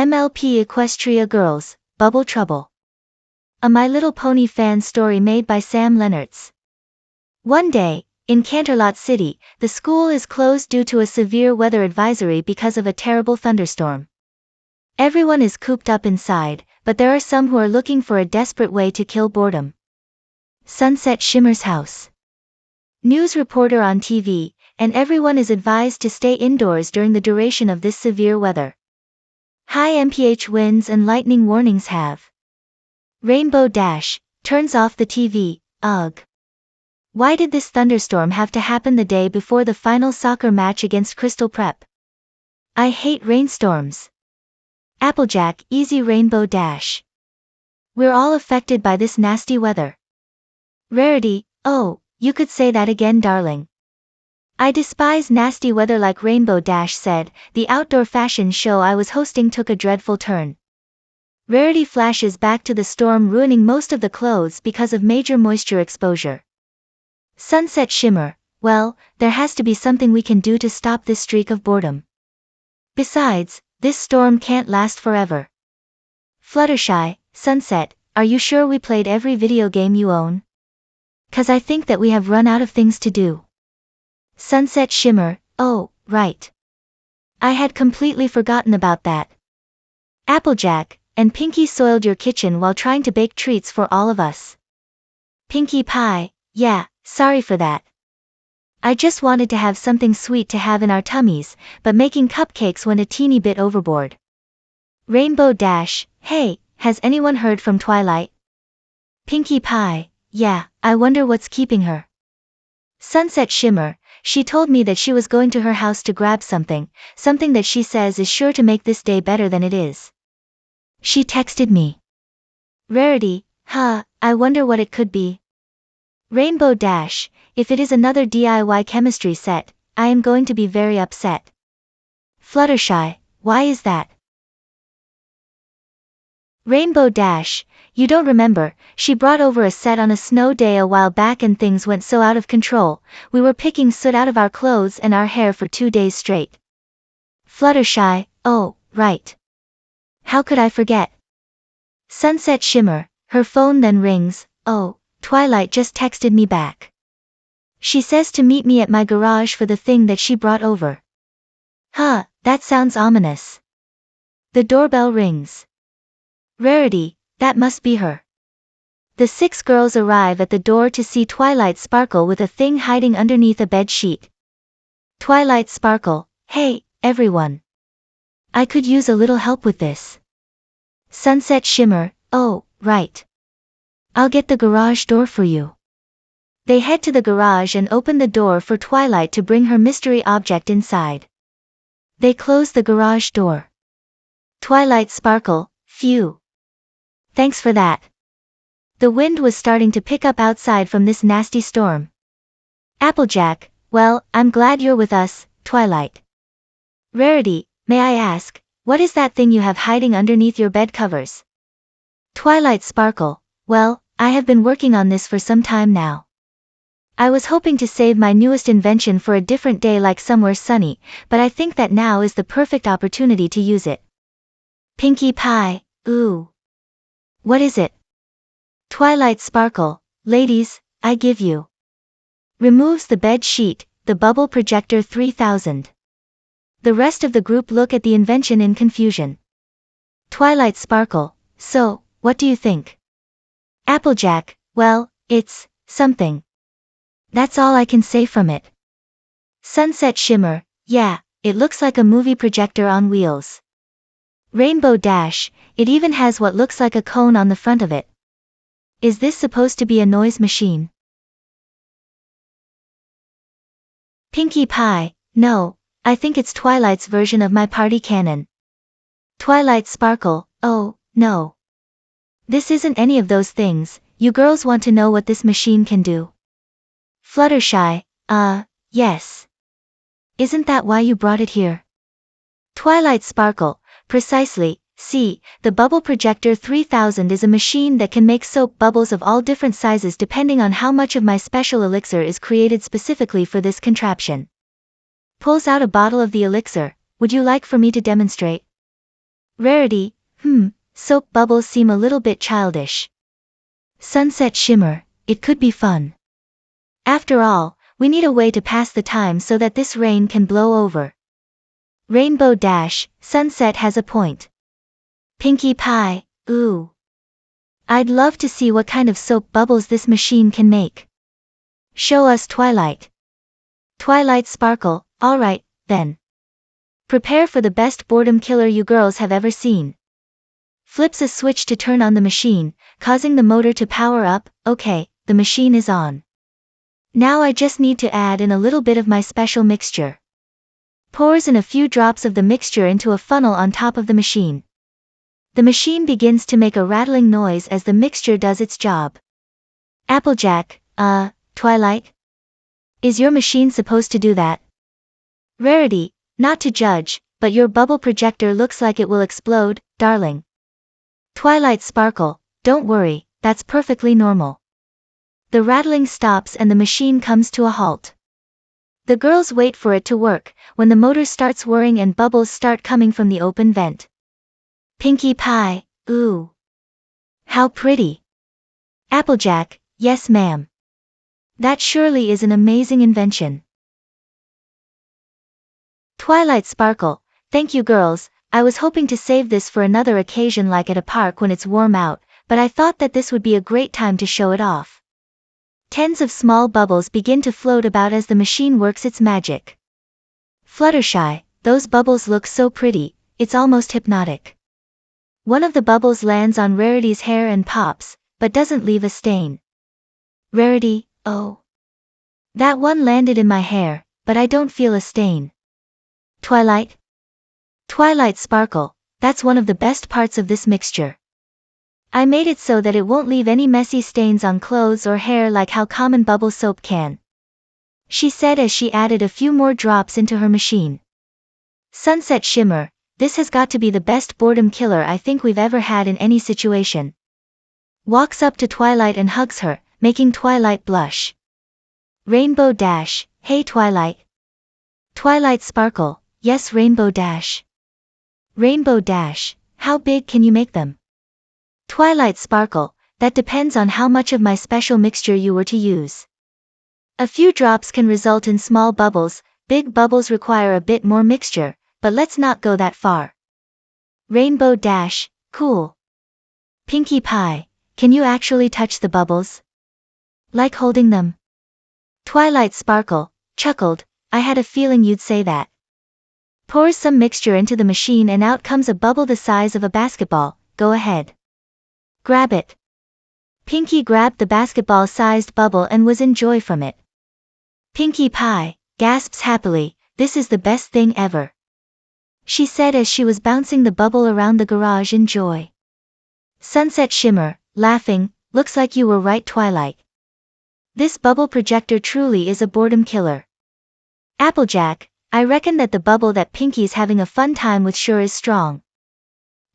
MLP Equestria Girls, Bubble Trouble. A My Little Pony fan story made by Sam Lennertz. One day, in Canterlot City, the school is closed due to a severe weather advisory because of a terrible thunderstorm. Everyone is cooped up inside, but there are some who are looking for a desperate way to kill boredom. Sunset Shimmer's house. News reporter on TV, and everyone is advised to stay indoors during the duration of this severe weather. High mph winds and lightning warnings have. Rainbow Dash turns off the TV, ugh. Why did this thunderstorm have to happen the day before the final soccer match against Crystal Prep? I hate rainstorms. Applejack Easy Rainbow Dash. We're all affected by this nasty weather. Rarity, oh, you could say that again, darling. I despise nasty weather like Rainbow Dash said. The outdoor fashion show I was hosting took a dreadful turn. Rarity flashes back to the storm ruining most of the clothes because of major moisture exposure. Sunset Shimmer, well, there has to be something we can do to stop this streak of boredom. Besides, this storm can't last forever. Fluttershy, Sunset, are you sure we played every video game you own? 'Cause I think that we have run out of things to do. Sunset Shimmer, oh, right. I had completely forgotten about that. Applejack, and Pinkie soiled your kitchen while trying to bake treats for all of us. Pinkie Pie, yeah, sorry for that. I just wanted to have something sweet to have in our tummies, but making cupcakes went a teeny bit overboard. Rainbow Dash, hey, has anyone heard from Twilight? Pinkie Pie, yeah, I wonder what's keeping her. Sunset Shimmer, she told me that she was going to her house to grab something that she says is sure to make this day better than it is. She texted me. Rarity, I wonder what it could be. Rainbow Dash, if it is another DIY chemistry set, I am going to be very upset. Fluttershy, why is that? Rainbow Dash, you don't remember, she brought over a set on a snow day a while back and things went so out of control, we were picking soot out of our clothes and our hair for 2 days straight. Fluttershy, oh, right. How could I forget? Sunset Shimmer, her phone then rings, oh, Twilight just texted me back. She says to meet me at my garage for the thing that she brought over. That sounds ominous. The doorbell rings. Rarity, that must be her. The 6 girls arrive at the door to see Twilight sparkle with a thing hiding underneath a bed sheet. Twilight sparkle, hey, everyone. I could use a little help with this. Sunset Shimmer, oh, right. I'll get the garage door for you. They head to the garage and open the door for Twilight to bring her mystery object inside. They close the garage door. Twilight sparkle, phew. Thanks for that. The wind was starting to pick up outside from this nasty storm. Applejack, well, I'm glad you're with us, Twilight. Rarity, may I ask, what is that thing you have hiding underneath your bed covers? Twilight sparkle, well, I have been working on this for some time now. I was hoping to save my newest invention for a different day like somewhere sunny, but I think that now is the perfect opportunity to use it. Pinkie Pie, ooh. What is it? Twilight sparkle, ladies, I give you. Removes the bed sheet, the bubble projector 3000. The rest of the group look at the invention in confusion. Twilight sparkle, so, what do you think? Applejack, well, it's something. That's all I can say from it. Sunset Shimmer, yeah, it looks like a movie projector on wheels. Rainbow Dash, it even has what looks like a cone on the front of it. Is this supposed to be a noise machine? Pinkie Pie, no, I think it's Twilight's version of my party cannon. Twilight sparkle, oh, no. This isn't any of those things, you girls want to know what this machine can do. Fluttershy, yes. Isn't that why you brought it here? Twilight sparkle, precisely, see, the bubble projector 3000 is a machine that can make soap bubbles of all different sizes depending on how much of my special elixir is created specifically for this contraption. Pulls out a bottle of the elixir, would you like for me to demonstrate? Rarity, soap bubbles seem a little bit childish. Sunset Shimmer, it could be fun. After all, we need a way to pass the time so that this rain can blow over. Rainbow Dash, Sunset has a point. Pinkie Pie, ooh. I'd love to see what kind of soap bubbles this machine can make. Show us Twilight. Twilight Sparkle, alright, then. Prepare for the best boredom killer you girls have ever seen. Flips a switch to turn on the machine, causing the motor to power up. Okay, the machine is on. Now I just need to add in a little bit of my special mixture. Pours in a few drops of the mixture into a funnel on top of the machine. The machine begins to make a rattling noise as the mixture does its job. Applejack, Twilight? Is your machine supposed to do that? Rarity, not to judge, but your bubble projector looks like it will explode, darling. Twilight Sparkle, don't worry, that's perfectly normal. The rattling stops and the machine comes to a halt. The girls wait for it to work, when the motor starts whirring and bubbles start coming from the open vent. Pinkie Pie, ooh. How pretty. Applejack, yes ma'am. That surely is an amazing invention. Twilight Sparkle, thank you girls, I was hoping to save this for another occasion like at a park when it's warm out, but I thought that this would be a great time to show it off. Tens of small bubbles begin to float about as the machine works its magic. Fluttershy, those bubbles look so pretty, it's almost hypnotic. One of the bubbles lands on Rarity's hair and pops, but doesn't leave a stain. Rarity, oh. That one landed in my hair, but I don't feel a stain. Twilight? Twilight Sparkle, that's one of the best parts of this mixture. I made it so that it won't leave any messy stains on clothes or hair like how common bubble soap can. She said as she added a few more drops into her machine. Sunset Shimmer, this has got to be the best boredom killer I think we've ever had in any situation. Walks up to Twilight and hugs her, making Twilight blush. Rainbow Dash, hey Twilight. Twilight Sparkle, yes Rainbow Dash. Rainbow Dash, how big can you make them? Twilight Sparkle, that depends on how much of my special mixture you were to use. A few drops can result in small bubbles, big bubbles require a bit more mixture, but let's not go that far. Rainbow Dash, cool. Pinkie Pie, can you actually touch the bubbles? Like holding them? Twilight Sparkle, chuckled, I had a feeling you'd say that. Pours some mixture into the machine and out comes a bubble the size of a basketball, go ahead. Grab it. Pinkie grabbed the basketball-sized bubble and was in joy from it. Pinkie Pie, gasps happily, this is the best thing ever. She said as she was bouncing the bubble around the garage in joy. Sunset Shimmer, laughing, looks like you were right Twilight. This bubble projector truly is a boredom killer. Applejack, I reckon that the bubble that Pinkie's having a fun time with sure is strong.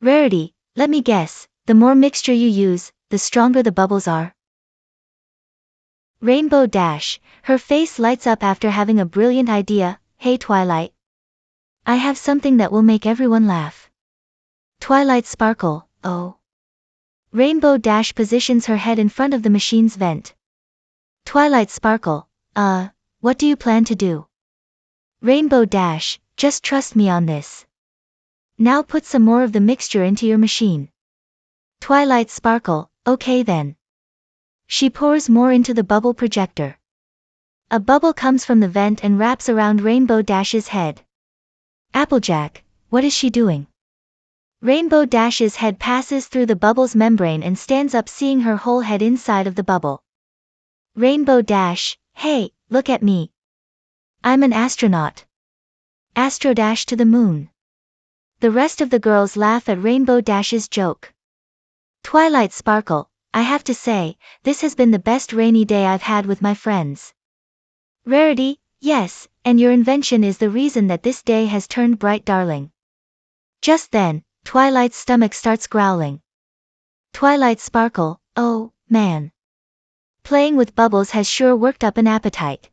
Rarity, let me guess, the more mixture you use, the stronger the bubbles are. Rainbow Dash, her face lights up after having a brilliant idea, hey Twilight. I have something that will make everyone laugh. Twilight Sparkle, oh. Rainbow Dash positions her head in front of the machine's vent. Twilight Sparkle, what do you plan to do? Rainbow Dash, just trust me on this. Now put some more of the mixture into your machine. Twilight Sparkle, okay then. She pours more into the bubble projector. A bubble comes from the vent and wraps around Rainbow Dash's head. Applejack, what is she doing? Rainbow Dash's head passes through the bubble's membrane and stands up seeing her whole head inside of the bubble. Rainbow Dash, hey, look at me. I'm an astronaut. Astro Dash to the moon. The rest of the girls laugh at Rainbow Dash's joke. Twilight Sparkle, I have to say, this has been the best rainy day I've had with my friends. Rarity, yes, and your invention is the reason that this day has turned bright darling. Just then, Twilight's stomach starts growling. Twilight Sparkle, oh, man. Playing with bubbles has sure worked up an appetite.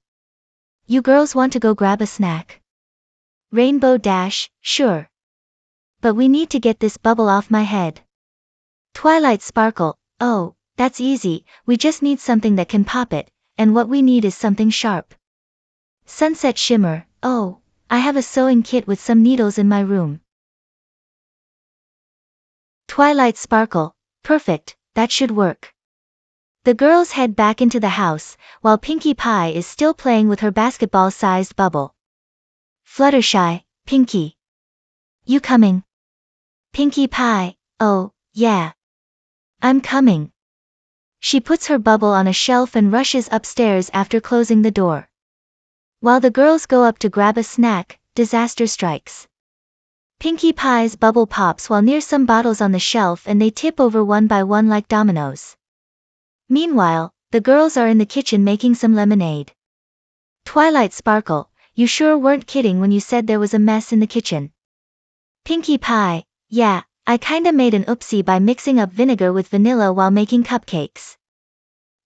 You girls want to go grab a snack? Rainbow Dash, sure. but we need to get this bubble off my head. Twilight Sparkle, oh, that's easy, we just need something that can pop it, and what we need is something sharp. Sunset Shimmer, oh, I have a sewing kit with some needles in my room. Twilight Sparkle, perfect, that should work. The girls head back into the house, while Pinkie Pie is still playing with her basketball-sized bubble. Fluttershy, Pinkie. You coming? Pinkie Pie, oh, yeah. I'm coming. She puts her bubble on a shelf and rushes upstairs after closing the door. While the girls go up to grab a snack, disaster strikes. Pinkie Pie's bubble pops while near some bottles on the shelf and they tip over one by one like dominoes. Meanwhile, the girls are in the kitchen making some lemonade. Twilight Sparkle, you sure weren't kidding when you said there was a mess in the kitchen. Pinkie Pie, yeah, I kinda made an oopsie by mixing up vinegar with vanilla while making cupcakes.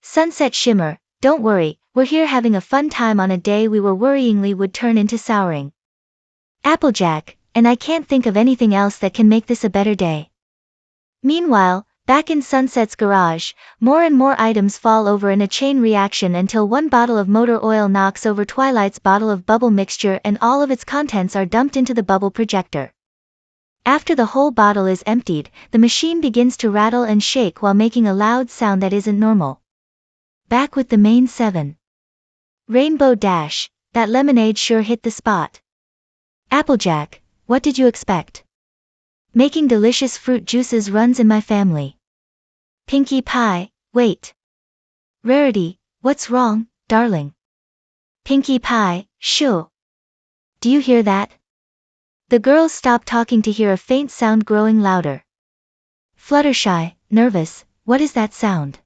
Sunset Shimmer, don't worry, we're here having a fun time on a day we were worryingly would turn into Soaring. Applejack, and I can't think of anything else that can make this a better day. Meanwhile, back in Sunset's garage, more and more items fall over in a chain reaction until one bottle of motor oil knocks over Twilight's bottle of bubble mixture and all of its contents are dumped into the bubble projector. After the whole bottle is emptied, the machine begins to rattle and shake while making a loud sound that isn't normal. Back with the main 7. Rainbow Dash, that lemonade sure hit the spot. Applejack, what did you expect? Making delicious fruit juices runs in my family. Pinkie Pie, wait. Rarity, what's wrong, darling? Pinkie Pie, shoo. Do you hear that? The girls stop talking to hear a faint sound growing louder. Fluttershy, nervous, what is that sound?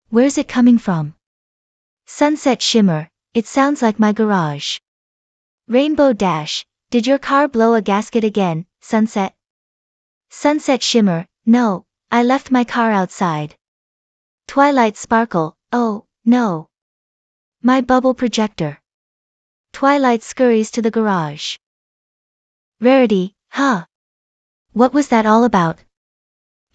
Where's it coming from? Sunset Shimmer, it sounds like my garage. Rainbow Dash, did your car blow a gasket again, Sunset? Sunset Shimmer, no, I left my car outside. Twilight Sparkle, oh, no. My bubble projector. Twilight scurries to the garage. Rarity, huh? What was that all about?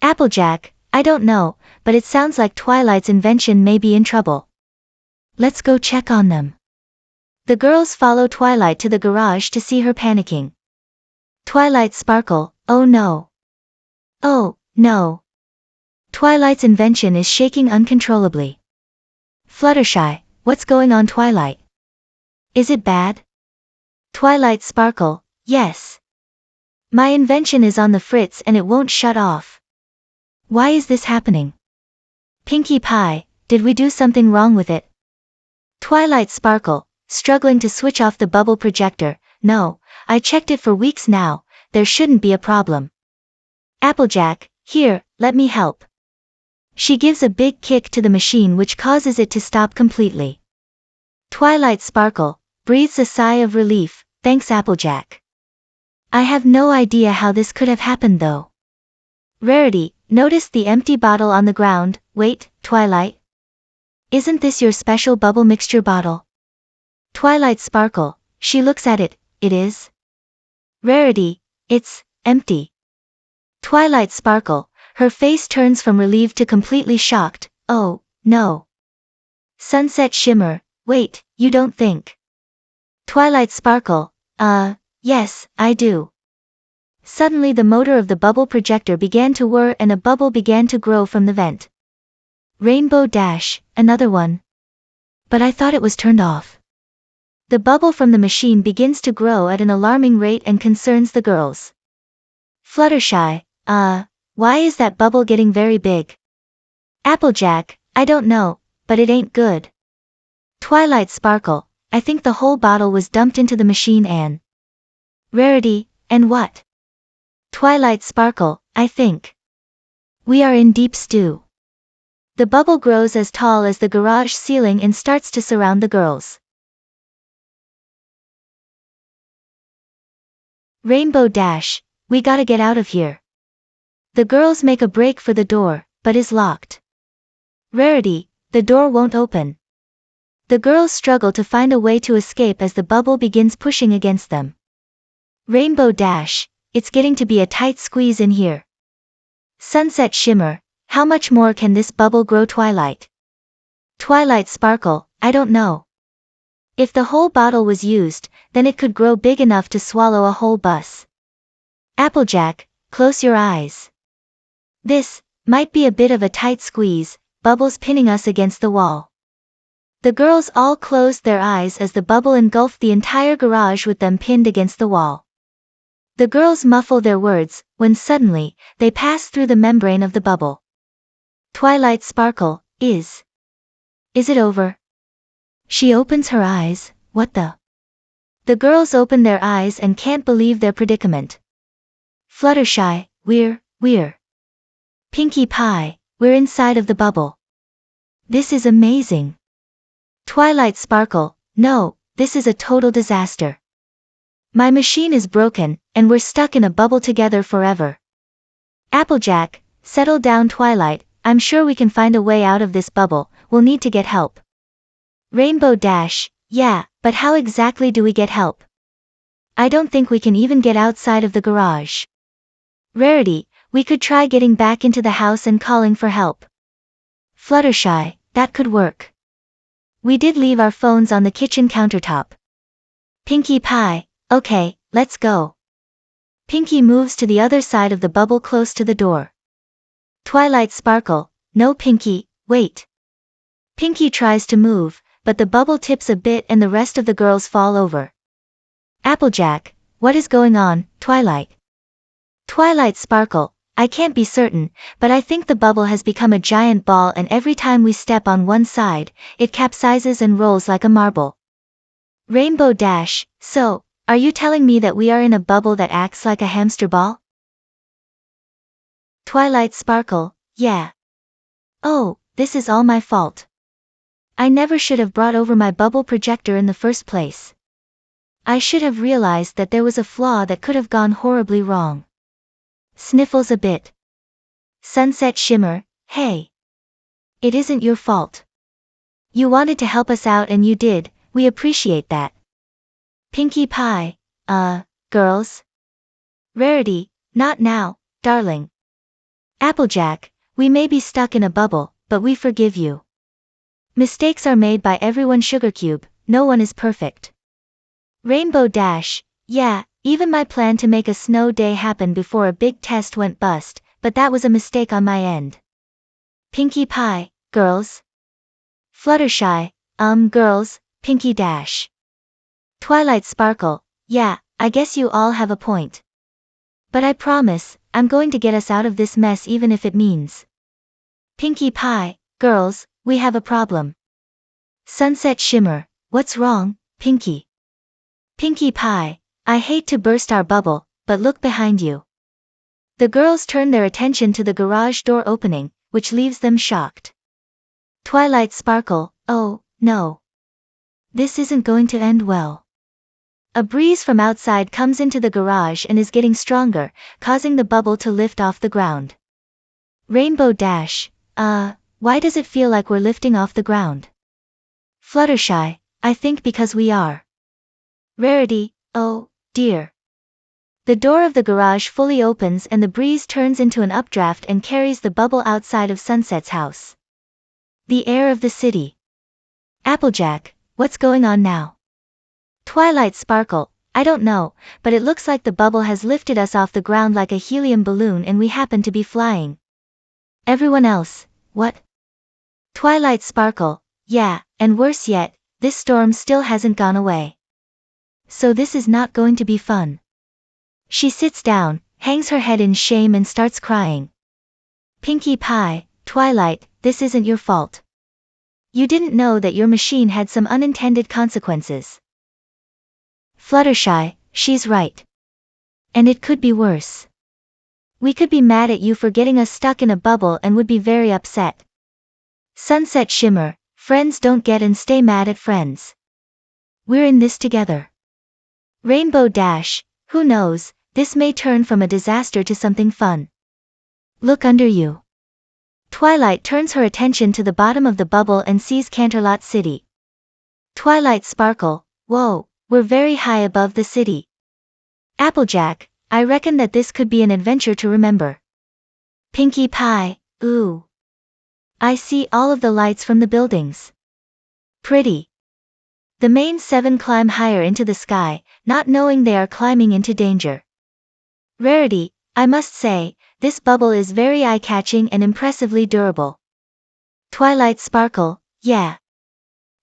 Applejack, I don't know, but it sounds like Twilight's invention may be in trouble. Let's go check on them. The girls follow Twilight to the garage to see her panicking. Twilight Sparkle, oh no. Oh, no. Twilight's invention is shaking uncontrollably. Fluttershy, what's going on Twilight? Is it bad? Twilight Sparkle, yes. My invention is on the fritz and it won't shut off. Why is this happening? Pinkie Pie, did we do something wrong with it? Twilight Sparkle, struggling to switch off the bubble projector, no, I checked it for weeks now, there shouldn't be a problem. Applejack, here, let me help. She gives a big kick to the machine which causes it to stop completely. Twilight Sparkle breathes a sigh of relief, thanks Applejack. I have no idea how this could have happened though. Rarity noticed the empty bottle on the ground, wait, Twilight? Isn't this your special bubble mixture bottle? Twilight Sparkle, she looks at it, it is? Rarity, it's empty. Twilight Sparkle, her face turns from relieved to completely shocked, oh, no. Sunset Shimmer, wait, you don't think? Twilight Sparkle, yes, I do. Suddenly the motor of the bubble projector began to whir and a bubble began to grow from the vent. Rainbow Dash, another one. But I thought it was turned off. The bubble from the machine begins to grow at an alarming rate and concerns the girls. Fluttershy, why is that bubble getting very big? Applejack, I don't know, but it ain't good. Twilight Sparkle, I think the whole bottle was dumped into the machine and... Rarity, and what? Twilight Sparkle, I think. We are in deep stew. The bubble grows as tall as the garage ceiling and starts to surround the girls. Rainbow Dash, we gotta get out of here. The girls make a break for the door, but is locked. Rarity, the door won't open. The girls struggle to find a way to escape as the bubble begins pushing against them. Rainbow Dash, it's getting to be a tight squeeze in here. Sunset Shimmer, how much more can this bubble grow? Twilight. Twilight Sparkle, I don't know. If the whole bottle was used, then it could grow big enough to swallow a whole bus. Applejack, close your eyes. This might be a bit of a tight squeeze, bubbles pinning us against the wall. The girls all closed their eyes as the bubble engulfed the entire garage with them pinned against the wall. The girls muffled their words, when suddenly, they passed through the membrane of the bubble. Twilight Sparkle, is it over? She opens her eyes, what the? The girls open their eyes and can't believe their predicament. Fluttershy, we're. Pinkie Pie, we're inside of the bubble. This is amazing. Twilight Sparkle, no, this is a total disaster. My machine is broken, and we're stuck in a bubble together forever. Applejack, settle down. Twilight, I'm sure we can find a way out of this bubble, we'll need to get help. Rainbow Dash, yeah, but how exactly do we get help? I don't think we can even get outside of the garage. Rarity, we could try getting back into the house and calling for help. Fluttershy, that could work. We did leave our phones on the kitchen countertop. Pinkie Pie, okay, let's go. Pinkie moves to the other side of the bubble close to the door. Twilight Sparkle, no Pinkie, wait. Pinkie tries to move, but the bubble tips a bit and the rest of the girls fall over. Applejack, what is going on? Twilight. Twilight Sparkle, I can't be certain, but I think the bubble has become a giant ball and every time we step on one side, it capsizes and rolls like a marble. Rainbow Dash, so, are you telling me that we are in a bubble that acts like a hamster ball? Twilight Sparkle, yeah. Oh, this is all my fault. I never should have brought over my bubble projector in the first place. I should have realized that there was a flaw that could have gone horribly wrong. Sniffles a bit. Sunset Shimmer, hey. It isn't your fault. You wanted to help us out and you did, we appreciate that. Pinkie Pie, girls? Rarity, not now, darling. Applejack, we may be stuck in a bubble, but we forgive you. Mistakes are made by everyone. Sugarcube, no one is perfect. Rainbow Dash, yeah, even my plan to make a snow day happen before a big test went bust, but that was a mistake on my end. Pinkie Pie, girls? Fluttershy, girls, Pinkie Dash. Twilight Sparkle, yeah, I guess you all have a point. But I promise, I'm going to get us out of this mess even if it means. Pinkie Pie, girls, we have a problem. Sunset Shimmer, what's wrong, Pinkie? Pinkie Pie, I hate to burst our bubble, but look behind you. The girls turn their attention to the garage door opening, which leaves them shocked. Twilight Sparkle, oh, no. This isn't going to end well. A breeze from outside comes into the garage and is getting stronger, causing the bubble to lift off the ground. Rainbow Dash, why does it feel like we're lifting off the ground? Fluttershy, I think because we are. Rarity, oh, dear. The door of the garage fully opens and the breeze turns into an updraft and carries the bubble outside of Sunset's house. The air of the city. Applejack, what's going on now? Twilight Sparkle, I don't know, but it looks like the bubble has lifted us off the ground like a helium balloon and we happen to be flying. Everyone else, what? Twilight Sparkle, yeah, and worse yet, this storm still hasn't gone away. So this is not going to be fun. She sits down, hangs her head in shame and starts crying. Pinkie Pie, Twilight, this isn't your fault. You didn't know that your machine had some unintended consequences. Fluttershy, she's right. And it could be worse. We could be mad at you for getting us stuck in a bubble and would be very upset. Sunset Shimmer, friends don't get and stay mad at friends. We're in this together. Rainbow Dash, who knows, this may turn from a disaster to something fun. Look under you. Twilight turns her attention to the bottom of the bubble and sees Canterlot City. Twilight Sparkle, whoa, we're very high above the city. Applejack, I reckon that this could be an adventure to remember. Pinkie Pie, ooh. I see all of the lights from the buildings. Pretty. The main 7 climb higher into the sky, not knowing they are climbing into danger. Rarity, I must say, this bubble is very eye-catching and impressively durable. Twilight Sparkle, yeah.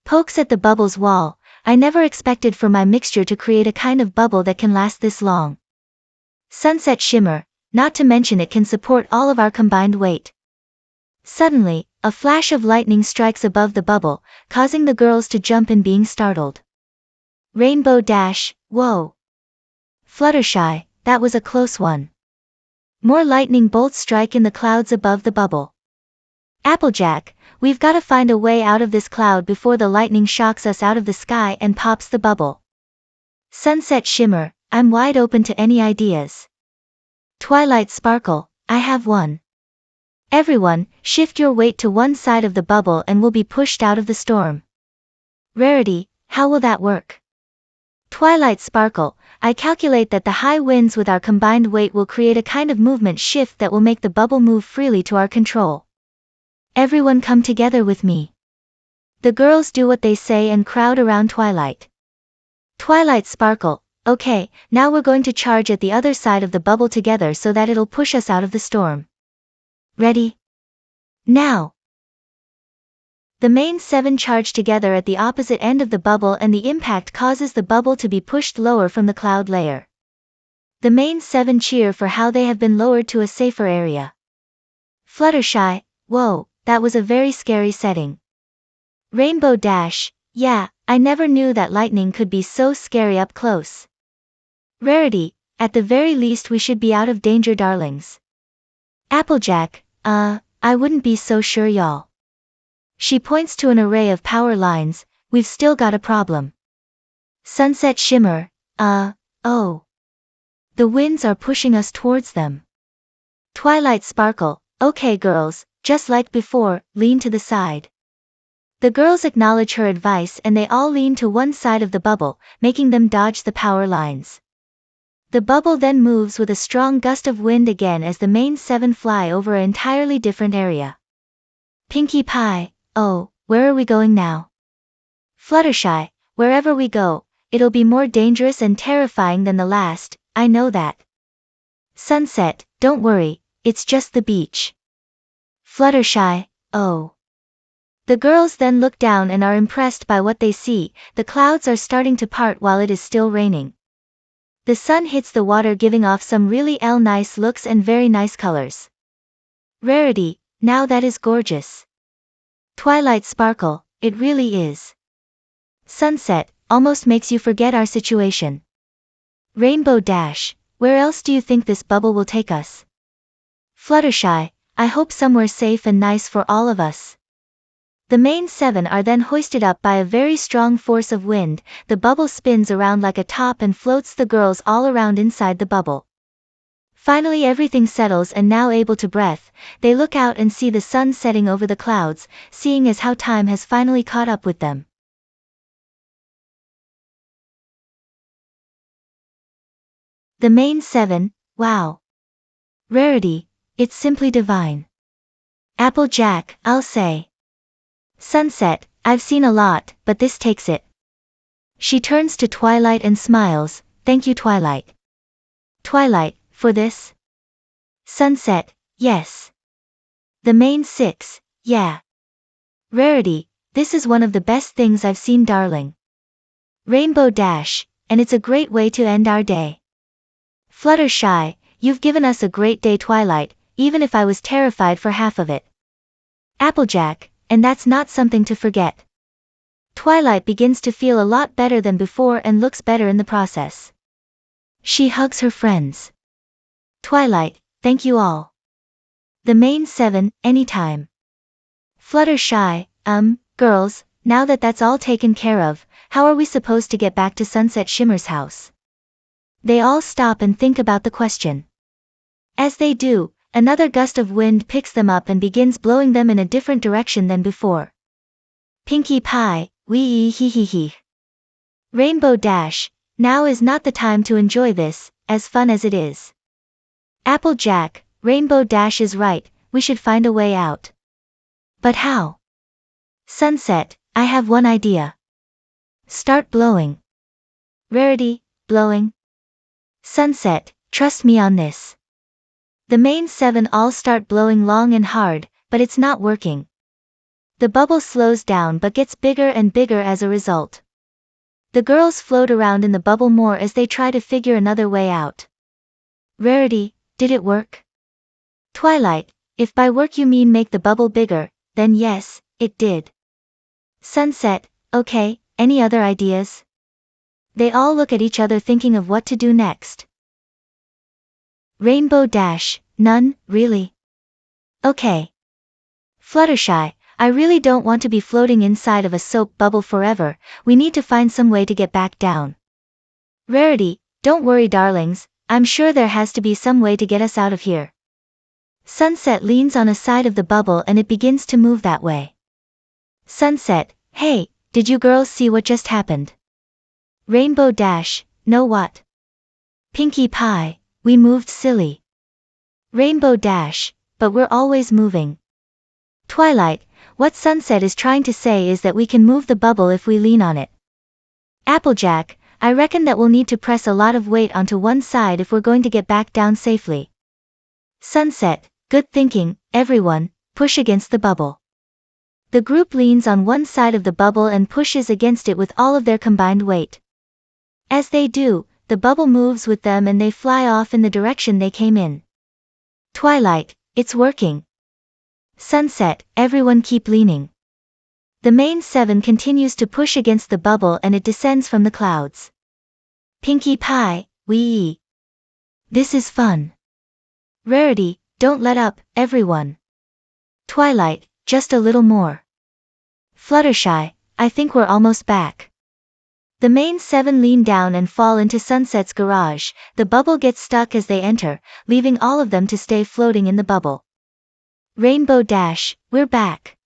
Pokes at the bubble's wall. I never expected for my mixture to create a kind of bubble that can last this long. Sunset Shimmer, not to mention it can support all of our combined weight. Suddenly, a flash of lightning strikes above the bubble, causing the girls to jump in being startled. Rainbow Dash, whoa. Fluttershy, that was a close one. More lightning bolts strike in the clouds above the bubble. Applejack, we've got to find a way out of this cloud before the lightning shocks us out of the sky and pops the bubble. Sunset Shimmer, I'm wide open to any ideas. Twilight Sparkle, I have one. Everyone, shift your weight to one side of the bubble and we'll be pushed out of the storm. Rarity, how will that work? Twilight Sparkle, I calculate that the high winds with our combined weight will create a kind of movement shift that will make the bubble move freely to our control. Everyone come together with me. The girls do what they say and crowd around Twilight. Twilight Sparkle, okay, now we're going to charge at the other side of the bubble together so that it'll push us out of the storm. Ready? Now! The main 7 charge together at the opposite end of the bubble and the impact causes the bubble to be pushed lower from the cloud layer. The main 7 cheer for how they have been lowered to a safer area. Fluttershy, whoa, that was a very scary setting. Rainbow Dash, yeah, I never knew that lightning could be so scary up close. Rarity, at the very least we should be out of danger, darlings. Applejack, I wouldn't be so sure, y'all. She points to an array of power lines. We've still got a problem. Sunset Shimmer, oh. The winds are pushing us towards them. Twilight Sparkle, okay girls, just like before, lean to the side. The girls acknowledge her advice and they all lean to one side of the bubble, making them dodge the power lines. The bubble then moves with a strong gust of wind again as the main 7 fly over an entirely different area. Pinkie Pie, oh, where are we going now? Fluttershy, wherever we go, it'll be more dangerous and terrifying than the last, I know that. Sunset, don't worry, it's just the beach. Fluttershy, oh. The girls then look down and are impressed by what they see. The clouds are starting to part while it is still raining. The sun hits the water giving off some really nice looks and very nice colors. Rarity, now that is gorgeous. Twilight Sparkle, it really is. Sunset, almost makes you forget our situation. Rainbow Dash, where else do you think this bubble will take us? Fluttershy, I hope somewhere safe and nice for all of us. The main 7 are then hoisted up by a very strong force of wind. The bubble spins around like a top and floats the girls all around inside the bubble. Finally everything settles and now able to breathe, they look out and see the sun setting over the clouds, seeing as how time has finally caught up with them. The main 7, wow. Rarity, it's simply divine. Applejack, I'll say. Sunset, I've seen a lot, but this takes it. She turns to Twilight and smiles, thank you Twilight. Twilight, for this? Sunset, yes. The main 6, yeah. Rarity, this is one of the best things I've seen, darling. Rainbow Dash, and it's a great way to end our day. Fluttershy, you've given us a great day Twilight, even if I was terrified for half of it. Applejack, and that's not something to forget. Twilight begins to feel a lot better than before and looks better in the process. She hugs her friends. Twilight, thank you all. The main 7, anytime. Fluttershy, girls, now that that's all taken care of, how are we supposed to get back to Sunset Shimmer's house? They all stop and think about the question. As they do, another gust of wind picks them up and begins blowing them in a different direction than before. Pinkie Pie, wee hee hee hee. Rainbow Dash, now is not the time to enjoy this, as fun as it is. Applejack, Rainbow Dash is right, we should find a way out. But how? Sunset, I have one idea. Start blowing. Rarity, blowing. Sunset, trust me on this. The main 7 all start blowing long and hard, but it's not working. The bubble slows down but gets bigger and bigger as a result. The girls float around in the bubble more as they try to figure another way out. Rarity, did it work? Twilight, if by work you mean make the bubble bigger, then yes, it did. Sunset, okay, any other ideas? They all look at each other thinking of what to do next. Rainbow Dash, none, really? Okay. Fluttershy, I really don't want to be floating inside of a soap bubble forever, we need to find some way to get back down. Rarity, don't worry darlings, I'm sure there has to be some way to get us out of here. Sunset leans on a side of the bubble and it begins to move that way. Sunset, hey, did you girls see what just happened? Rainbow Dash, no what? Pinkie Pie, we moved silly. Rainbow Dash, but we're always moving. Twilight, what Sunset is trying to say is that we can move the bubble if we lean on it. Applejack, I reckon that we'll need to press a lot of weight onto one side if we're going to get back down safely. Sunset, good thinking, everyone, push against the bubble. The group leans on one side of the bubble and pushes against it with all of their combined weight. As they do, the bubble moves with them and they fly off in the direction they came in. Twilight, it's working. Sunset, everyone keep leaning. The main 7 continues to push against the bubble and it descends from the clouds. Pinkie Pie, wee. This is fun. Rarity, don't let up, everyone. Twilight, just a little more. Fluttershy, I think we're almost back. The main 7 lean down and fall into Sunset's garage, the bubble gets stuck as they enter, leaving all of them to stay floating in the bubble. Rainbow Dash, we're back.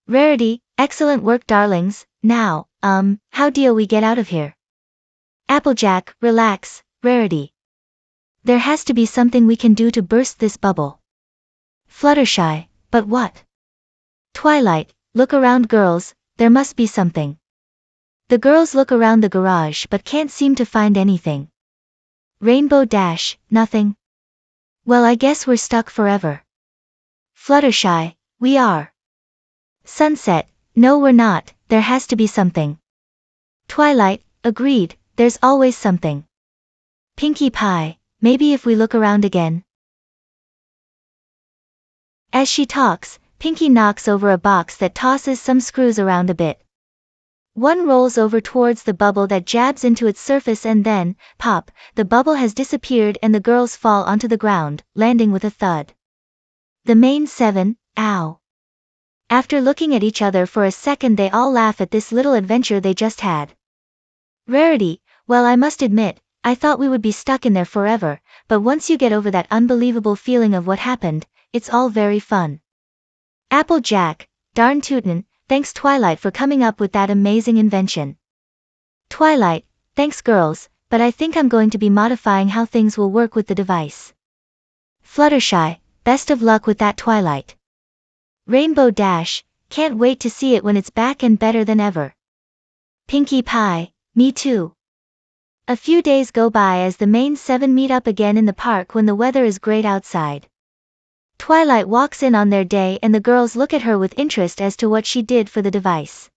Rarity, excellent work darlings, now, how do we get out of here? Applejack, relax, Rarity. There has to be something we can do to burst this bubble. Fluttershy, but what? Twilight, look around girls, there must be something. The girls look around the garage but can't seem to find anything. Rainbow Dash, nothing? Well, I guess we're stuck forever. Fluttershy, we are. Sunset, no we're not, there has to be something. Twilight, agreed, there's always something. Pinkie Pie, maybe if we look around again. As she talks, Pinkie knocks over a box that tosses some screws around a bit. One rolls over towards the bubble that jabs into its surface and then, pop, the bubble has disappeared and the girls fall onto the ground, landing with a thud. The main 7, ow. After looking at each other for a second they all laugh at this little adventure they just had. Rarity, well I must admit, I thought we would be stuck in there forever, but once you get over that unbelievable feeling of what happened, it's all very fun. Applejack, darn tootin', thanks Twilight for coming up with that amazing invention. Twilight, thanks girls, but I think I'm going to be modifying how things will work with the device. Fluttershy, best of luck with that Twilight. Rainbow Dash, can't wait to see it when it's back and better than ever. Pinkie Pie, me too. A few days go by as the main 7 meet up again in the park when the weather is great outside. Twilight walks in on their day and the girls look at her with interest as to what she did for the device.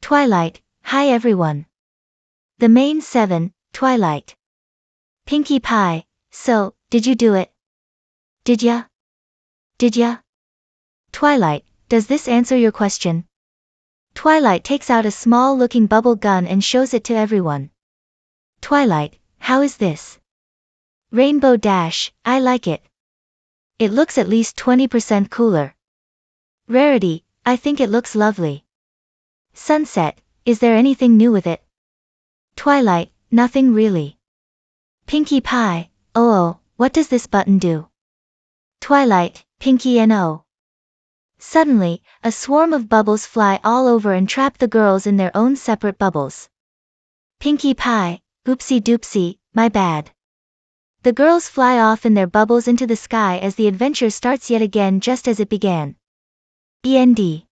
Twilight, hi everyone. The main 7, Twilight. Pinkie Pie, so, did you do it? Did ya? Did ya? Twilight, does this answer your question? Twilight takes out a small-looking bubble gun and shows it to everyone. Twilight, how is this? Rainbow Dash, I like it. It looks at least 20% cooler. Rarity, I think it looks lovely. Sunset, is there anything new with it? Twilight, nothing really. Pinkie Pie, oh, what does this button do? Twilight, Pinkie no. Suddenly, a swarm of bubbles fly all over and trap the girls in their own separate bubbles. Pinkie Pie, oopsie doopsie, my bad. The girls fly off in their bubbles into the sky as the adventure starts yet again just as it began. END.